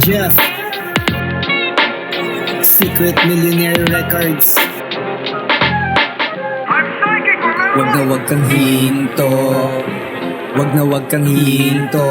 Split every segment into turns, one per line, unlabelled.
Jeff, Secret Millionaire Records. Wag kang hinto, wag kang hinto,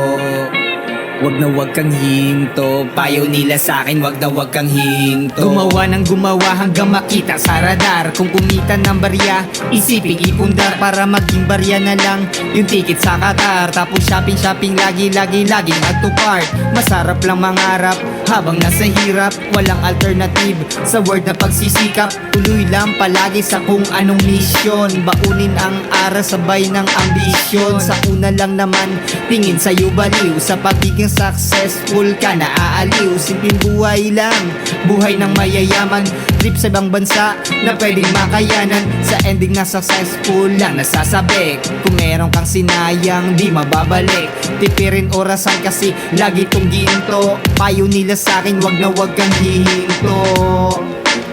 wag kang hinto. Payo nila sa'kin, wag kang hinto. Gumawa ng gumawa hanggang makita sa radar. Kung kumita ng barya, isiping ipundar para maging barya na lang yung ticket sa Qatar. Tapos shopping laging add to cart. Masarap lang mangarap habang nasa hirap. Walang alternative sa word na pagsisikap. Tuloy lang palagi sa kung anong misyon. Baunin ang aras sabay ng ambisyon. Sa una lang naman, tingin sa'yo baliw. Sa pagiging successful ka na aaliw. Simpleng buhay lang, buhay ng mayayaman. Trip sa ibang bansa na pwedeng makayanan. Sa ending na successful lang nasasabik. Kung meron kang sinayang, di mababalik. Tipirin orasan kasi lagi tong ginto. Payo nila sa'kin, wag kang hihinto.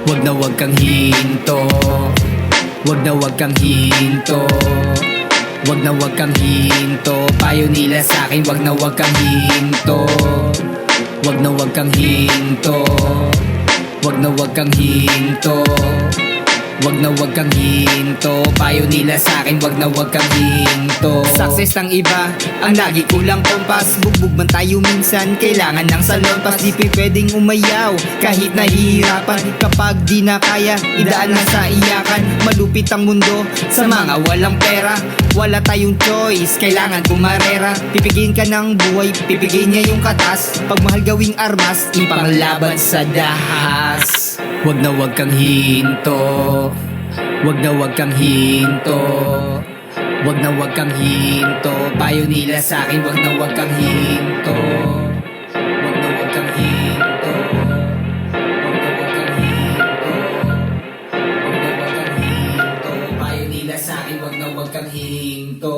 Wag kang hinto. Wag kang hinto. Wag kang hinto. Payo nila sa'kin, wag kang hinto. Wag kang hinto. Wag kang hinto. Wag kang hinto. Payo nila sa'kin, wag kang hinto. Success ng iba, ang lagi kulang kompas. Bugbog man tayo minsan, kailangan ng salonpas. Di pwedeng umayaw, kahit nahihirapan. Kapag di na kaya, idaan na sa iyakan. Malupit ang mundo sa mga walang pera. Wala tayong choice, kailangan kumarera. Pipigin ka ng buhay, pipigin niya yung katas. Pagmahal gawing armas, ipanglaban sa dahas. Wag kang hinto. Wag kang hinto. Wag kang hinto. Payo nila sa'kin, wag kang hinto. Wag kang hinto. Wag kang hinto. Wag kang hinto. Payo nila sa'kin, wag kang hinto.